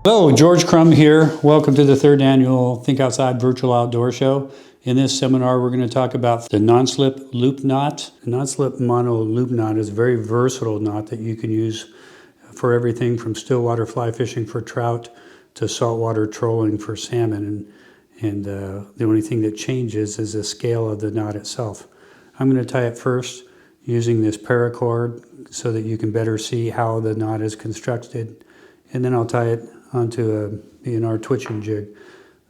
Hello, George Krumm here. Welcome to the third annual Think Outside Virtual Outdoor Show. In this seminar, we're going to talk about the non-slip loop knot. The non-slip mono loop knot is a very versatile knot that you can use for everything from stillwater fly fishing for trout to saltwater trolling for salmon. And the only thing that changes is the scale of the knot itself. I'm going to tie it first using this paracord so that you can better see how the knot is constructed. And then I'll tie it onto a B&R twitching jig.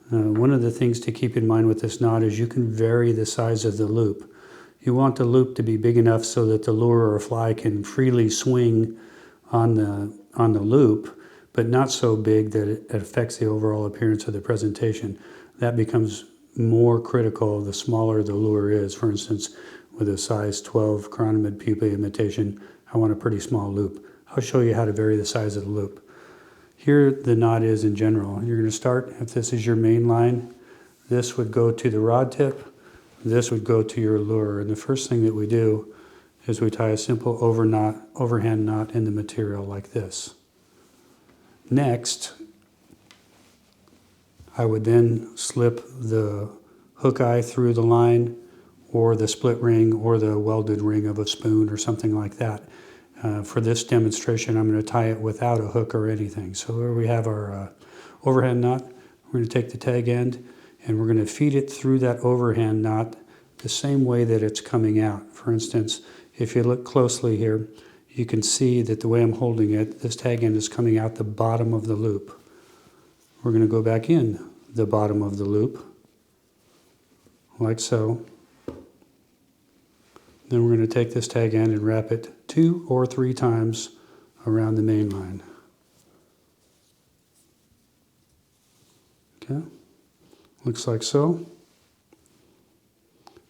One of the things to keep in mind with this knot is you can vary the size of the loop. You want the loop to be big enough so that the lure or fly can freely swing on the loop, but not so big that it affects the overall appearance of the presentation. That becomes more critical the smaller the lure is. For instance, with a size 12 chironomid pupa imitation, I want a pretty small loop. I'll show you how to vary the size of the loop. Here the knot is in general. You're going to start, if this is your main line, this would go to the rod tip, this would go to your lure. And the first thing that we do is we tie a simple overhand knot in the material like this. Next, I would then slip the hook eye through the line or the split ring or the welded ring of a spoon or something like that. For this demonstration, I'm going to tie it without a hook or anything. So here we have our overhand knot. We're going to take the tag end and we're going to feed it through that overhand knot the same way that it's coming out. For instance, if you look closely here, you can see that the way I'm holding it, this tag end is coming out the bottom of the loop. We're going to go back in the bottom of the loop, like so. Then we're going to take this tag end and wrap it 2 or 3 times around the main line. Okay, looks like so.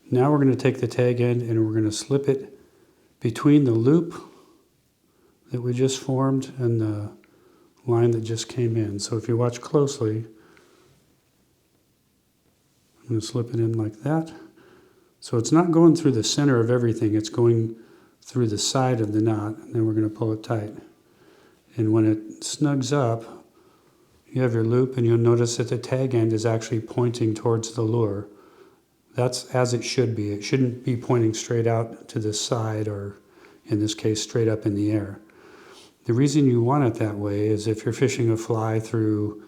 Now we're going to take the tag end and we're going to slip it between the loop that we just formed and the line that just came in. So if you watch closely, I'm going to slip it in like that. So it's not going through the center of everything, it's going through the side of the knot, and then we're going to pull it tight. And when it snugs up, you have your loop, and you'll notice that the tag end is actually pointing towards the lure. That's as it should be. It shouldn't be pointing straight out to the side, or in this case, straight up in the air. The reason you want it that way is if you're fishing a fly through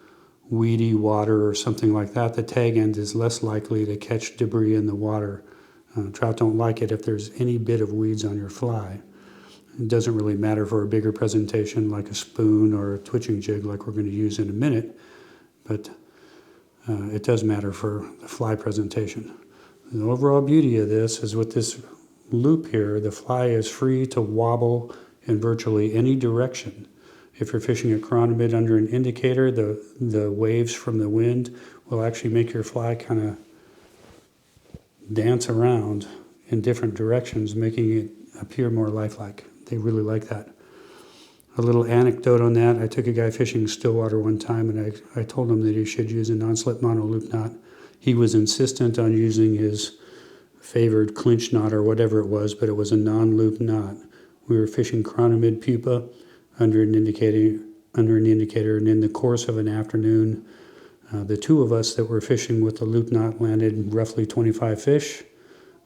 weedy water or something like that, the tag end is less likely to catch debris in the water. Trout don't like it if there's any bit of weeds on your fly. It doesn't really matter for a bigger presentation like a spoon or a twitching jig like we're going to use in a minute, but it does matter for the fly presentation. The overall beauty of this is with this loop here, the fly is free to wobble in virtually any direction. If you're fishing a chironomid under an indicator, the waves from the wind will actually make your fly kind of dance around in different directions, making it appear more lifelike. They really like that. A little anecdote on that, I took a guy fishing Stillwater one time and I told him that he should use a non-slip mono loop knot. He was insistent on using his favored clinch knot or whatever it was, but it was a non-loop knot. We were fishing chironomid pupa under an indicator, and in the course of an afternoon, the 2 of us that were fishing with the loop knot landed roughly 25 fish.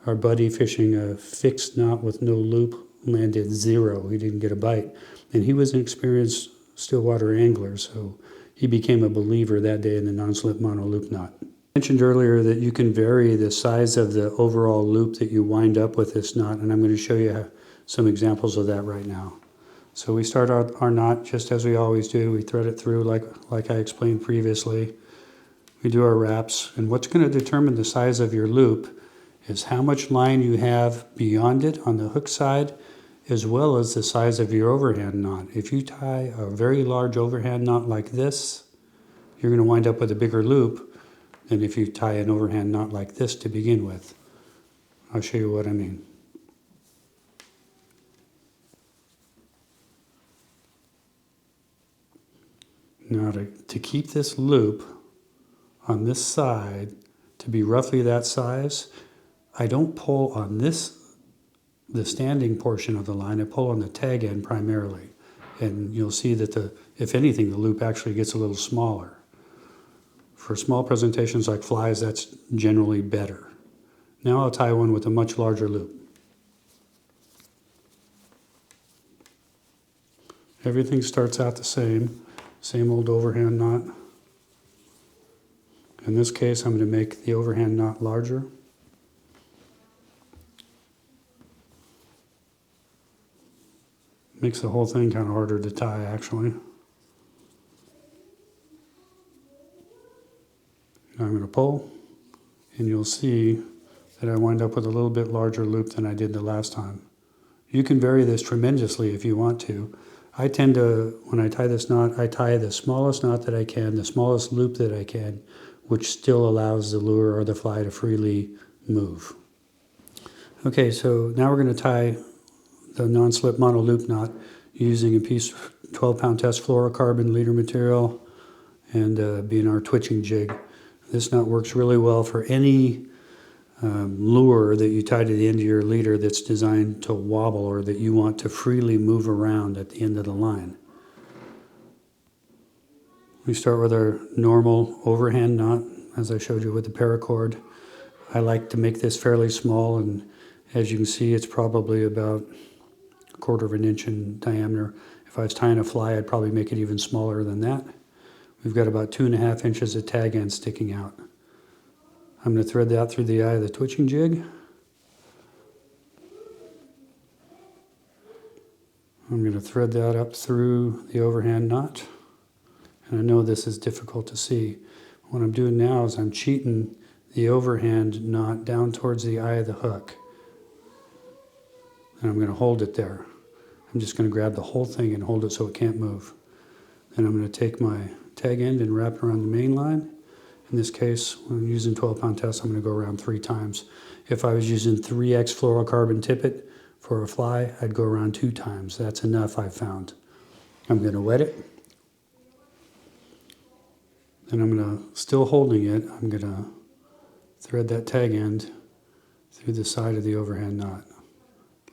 Our buddy fishing a fixed knot with no loop landed 0. He didn't get a bite. And he was an experienced stillwater angler, so he became a believer that day in the non-slip mono loop knot. I mentioned earlier that you can vary the size of the overall loop that you wind up with this knot, and I'm going to show you some examples of that right now. So we start our knot just as we always do. We thread it through like I explained previously. We do our wraps, and what's going to determine the size of your loop is how much line you have beyond it on the hook side, as well as the size of your overhand knot. If you tie a very large overhand knot like this, you're going to wind up with a bigger loop than if you tie an overhand knot like this to begin with. I'll show you what I mean. Now to keep this loop on this side to be roughly that size, I don't pull on the standing portion of the line, I pull on the tag end primarily. And you'll see that if anything, the loop actually gets a little smaller. For small presentations like flies, that's generally better. Now I'll tie one with a much larger loop. Everything starts out the same old overhand knot. In this case, I'm going to make the overhand knot larger. Makes the whole thing kind of harder to tie, actually. Now I'm going to pull, and you'll see that I wind up with a little bit larger loop than I did the last time. You can vary this tremendously if you want to. I tend to, when I tie this knot, I tie the smallest knot that I can, the smallest loop that I can, which still allows the lure or the fly to freely move. Okay, so now we're going to tie the non-slip mono loop knot using a piece of 12-pound test fluorocarbon leader material and being our twitching jig. This knot works really well for any lure that you tie to the end of your leader that's designed to wobble or that you want to freely move around at the end of the line. We start with our normal overhand knot, as I showed you with the paracord. I like to make this fairly small, and as you can see, it's probably about 1/4 inch in diameter. If I was tying a fly, I'd probably make it even smaller than that. We've got about 2.5 inches of tag end sticking out. I'm going to thread that through the eye of the twitching jig. I'm going to thread that up through the overhand knot. And I know this is difficult to see. What I'm doing now is I'm cheating the overhand knot down towards the eye of the hook. And I'm going to hold it there. I'm just going to grab the whole thing and hold it so it can't move. Then I'm going to take my tag end and wrap it around the main line. In this case, when I'm using 12-pound test, I'm going to go around 3 times. If I was using 3X fluorocarbon tippet for a fly, I'd go around 2 times. That's enough, I've found. I'm going to wet it. Then I'm going to, still holding it, I'm going to thread that tag end through the side of the overhand knot.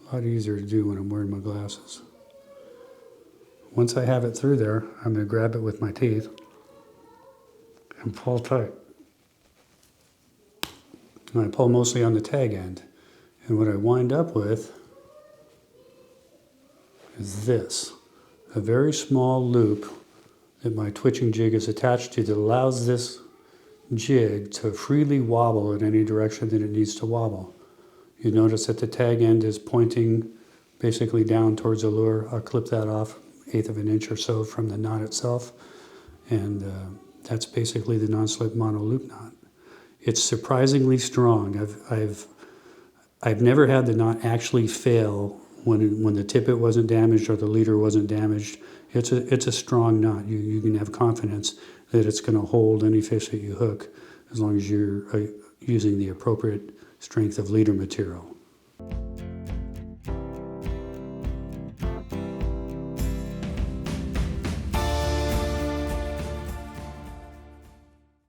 A lot easier to do when I'm wearing my glasses. Once I have it through there, I'm going to grab it with my teeth and pull tight. And I pull mostly on the tag end. And what I wind up with is this, a very small loop that my twitching jig is attached to that allows this jig to freely wobble in any direction that it needs to wobble. You notice that the tag end is pointing basically down towards the lure. I'll clip that off 1/8 of an inch or so from the knot itself. And that's basically the non-slip mono loop knot. It's surprisingly strong. I've never had the knot actually fail when the tippet wasn't damaged or the leader wasn't damaged. It's a strong knot. You can have confidence that it's going to hold any fish that you hook as long as you're using the appropriate strength of leader material.